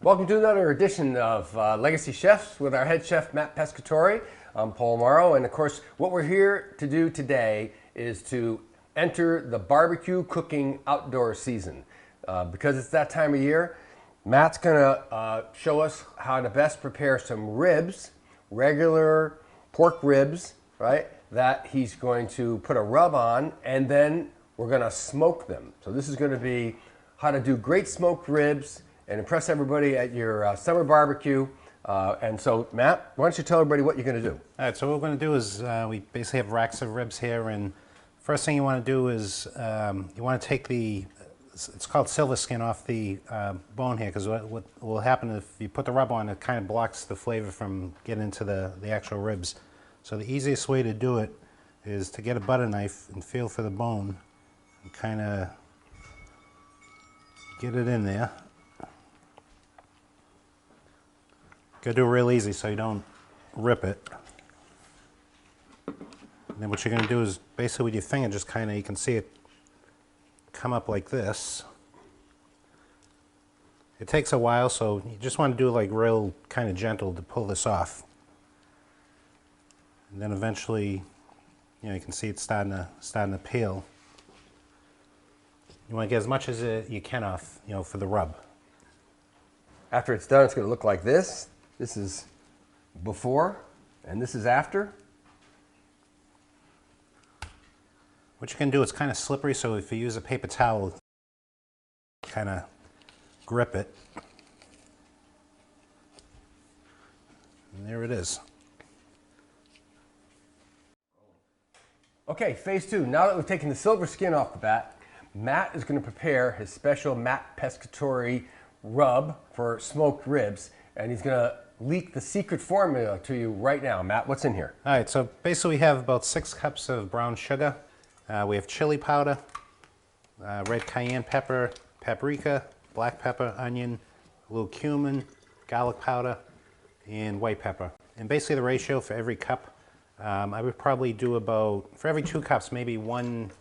Welcome to another edition of Legacy Chefs with our head chef, Matt Pescatore. I'm Paul Morrow, and of course, what we're here to do today is to enter the barbecue cooking outdoor season. Because it's that time of year, Matt's gonna show us how to best prepare some ribs, regular pork ribs, right? That he's going to put a rub on, and then we're gonna smoke them. So this is gonna be how to do great smoked ribs and impress everybody at your summer barbecue. And so, Matt, why don't you tell everybody what you're going to do? All right, so what we're going to do is we basically have racks of ribs here, and first thing you want to do is you want to take it's called silver skin off the bone here, because what will happen if you put the rub on, it kind of blocks the flavor from getting into the actual ribs. So the easiest way to do it is to get a butter knife and feel for the bone and kind of get it in there. Gotta do it real easy so you don't rip it. And then what you're gonna do is basically with your finger, just kind of, you can see it come up like this. It takes a while, so you just want to do it like real kind of gentle to pull this off. And then eventually, you know, you can see it's starting to peel. You want to get as much as you can off, you know, for the rub. After it's done, it's going to look like this. This is before, and this is after. What you can do, it's kind of slippery, so if you use a paper towel, kind of grip it. And there it is. Okay, phase two. Now that we've taken the silver skin off the bat, Matt is going to prepare his special Matt Pescatore rub for smoked ribs, and he's going to leak the secret formula to you right now. Matt, what's in here? All right, so basically we have about 6 cups of brown sugar. We have chili powder, red cayenne pepper, paprika, black pepper, onion, a little cumin, garlic powder, and white pepper. And basically the ratio for every cup, I would probably do about, for every 2 cups, maybe 1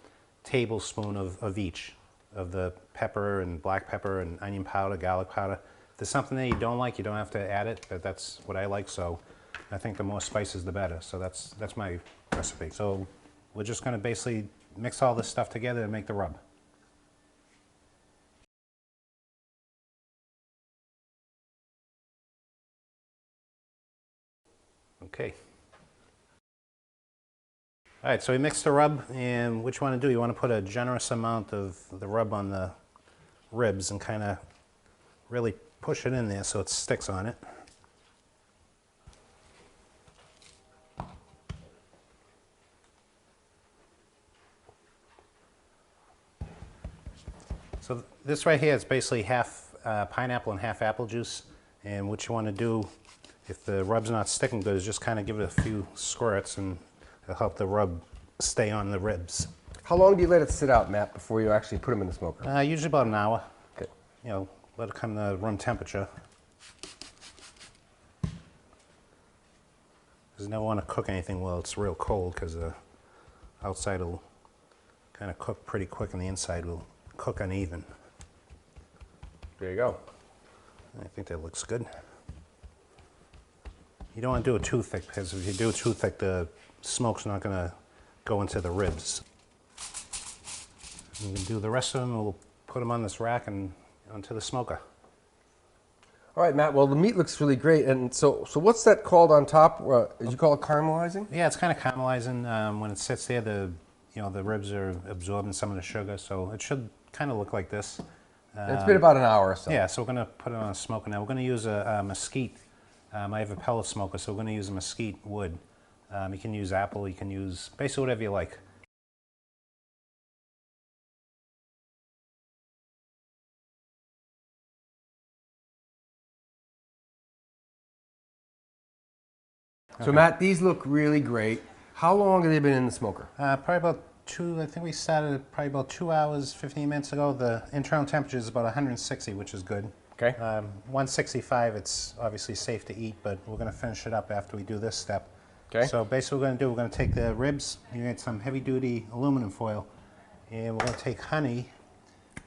tablespoon of each, of the pepper and black pepper and onion powder, garlic powder. If there's something that you don't like, you don't have to add it, but that's what I like, so I think the more spices the better. So that's my recipe. So we're just going to basically mix all this stuff together and make the rub. Okay. All right, so we mixed the rub, and what you want to do, you want to put a generous amount of the rub on the ribs and kind of really push it in there so it sticks on it. So this right here is basically half pineapple and half apple juice, and what you want to do, if the rub's not sticking good, is just kind of give it a few squirts, and it'll help the rub stay on the ribs. How long do you let it sit out, Matt, before you actually put them in the smoker? Usually about an hour. Okay. You know, let it come to room temperature. Because you never want to cook anything while it's real cold, because the outside will kind of cook pretty quick and the inside will cook uneven. There you go. I think that looks good. You don't want to do it too thick, because if you do it too thick, the smoke's not going to go into the ribs. You can do the rest of them, we'll put them on this rack and onto the smoker. All right, Matt, well, the meat looks really great. And so what's that called on top? Did you call it caramelizing? Yeah, it's kind of caramelizing. When it sits there, the ribs are absorbing some of the sugar, so it should kind of look like this. It's been about an hour or so. Yeah, so we're going to put it on a smoker now. We're going to use a Mesquite. I have a pellet smoker, so we're going to use a Mesquite wood. You can use apple, you can use basically whatever you like. So Matt, these look really great. How long have they been in the smoker? Probably about 2, I think we started probably about 2 hours, 15 minutes ago. The internal temperature is about 160, which is good. Okay. 165, it's obviously safe to eat, but we're going to finish it up after we do this step. Okay. So basically what we're going to do, we're going to take the ribs, you get some heavy duty aluminum foil, and we're going to take honey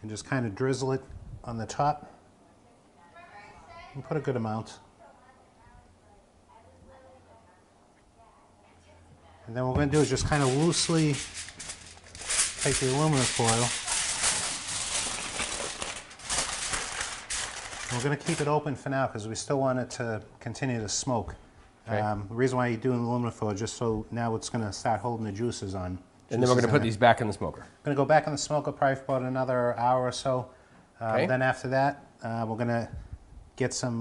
and just kind of drizzle it on the top. can put a good amount. And then what we're going to do is just kind of loosely take the aluminum foil. We're going to keep it open for now because we still want it to continue to smoke. Okay. The reason why you're doing aluminum foil is just so now it's going to start holding the juices on. And then we're going to put these back in the smoker. Going to go back in the smoker probably for about another hour or so. Okay. Then after that, we're going to get some,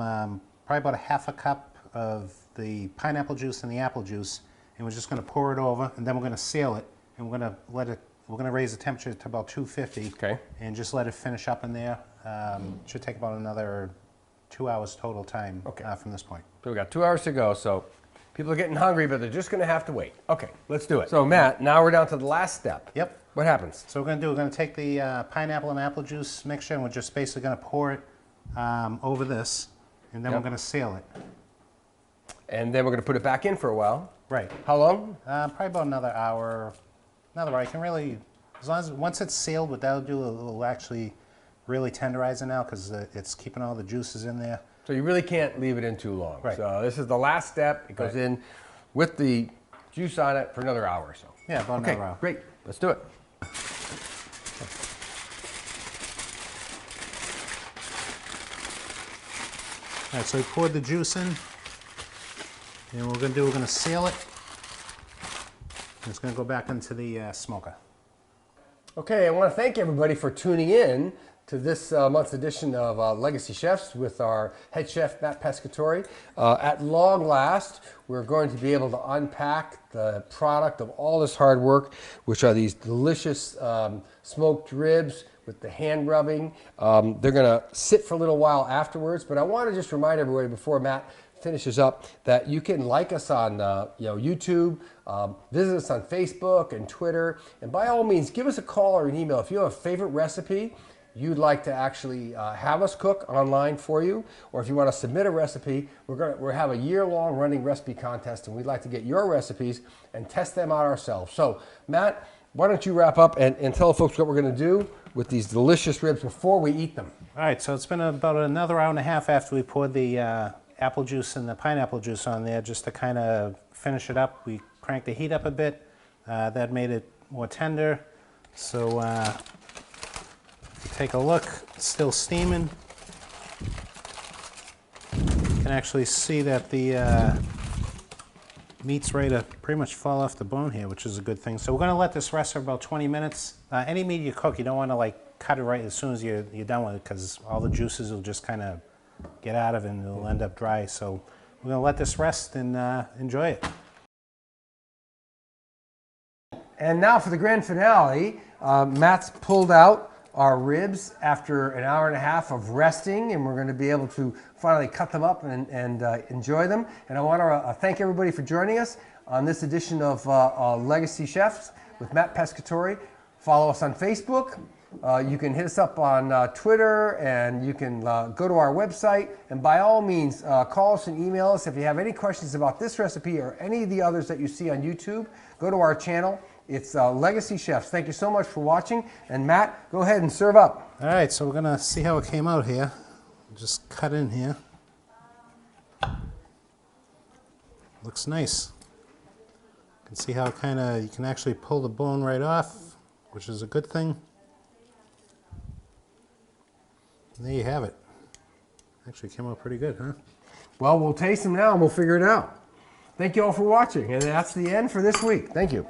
probably about a half a cup of the pineapple juice and the apple juice, and we're just going to pour it over, and then we're going to seal it, and we're going to let it. We're going to raise the temperature to about 250, okay, and just let it finish up in there. Should take about another 2 hours total time from this point. So we got 2 hours to go. So people are getting hungry, but they're just going to have to wait. Okay, let's do it. So Matt, now we're down to the last step. Yep. What happens? So we're going to take the pineapple and apple juice mixture, and we're just basically going to pour it over this, and then we're going to seal it. And then we're going to put it back in for a while. Right. How long? Probably about another hour. Another hour. You can really, as long as once it's sealed, what that'll do, it'll actually really tenderize it now because it's keeping all the juices in there. So you really can't leave it in too long. Right. So this is the last step. It goes in with the juice on it for another hour or so. Yeah, about another hour. Great. Let's do it. All right, so we poured the juice in, and what we're going to seal it. It's going to go back into the smoker. Okay, I want to thank everybody for tuning in to this month's edition of Legacy Chefs with our head chef, Matt Pescatore. At long last, we're going to be able to unpack the product of all this hard work, which are these delicious smoked ribs with the hand rubbing. They're going to sit for a little while afterwards, but I want to just remind everybody before Matt finishes up that you can like us on YouTube, visit us on Facebook and Twitter, and by all means give us a call or an email if you have a favorite recipe you'd like to actually have us cook online for you, or if you want to submit a recipe. We're have a year-long running recipe contest, and we'd like to get your recipes and test them out ourselves. So Matt, why don't you wrap up and tell folks what we're going to do with these delicious ribs before we eat them. All right, so it's been about another hour and a half after we poured the apple juice and the pineapple juice on there just to kind of finish it up. We cranked the heat up a bit. That made it more tender. So if you take a look, it's still steaming. You can actually see that the meat's ready to pretty much fall off the bone here, which is a good thing. So we're going to let this rest for about 20 minutes. Any meat you cook, you don't want to like cut it right as soon as you're done with it because all the juices will just kind of get out of it and it'll end up dry. So we're going to let this rest and enjoy it. And now for the grand finale, Matt's pulled out our ribs after an hour and a half of resting, and we're going to be able to finally cut them up and enjoy them. And I want to thank everybody for joining us on this edition of Legacy Chefs with Matt Pescatore. Follow us on Facebook. You can hit us up on Twitter, and you can go to our website. And by all means, call us and email us if you have any questions about this recipe or any of the others that you see on YouTube. Go to our channel. It's Legacy Chefs. Thank you so much for watching. And Matt, go ahead and serve up. All right, so we're going to see how it came out here. Just cut in here. Looks nice. You can see how you can actually pull the bone right off, which is a good thing. And there you have it. Actually came out pretty good, huh? Well, we'll taste them now and we'll figure it out. Thank you all for watching. And that's the end for this week. Thank you.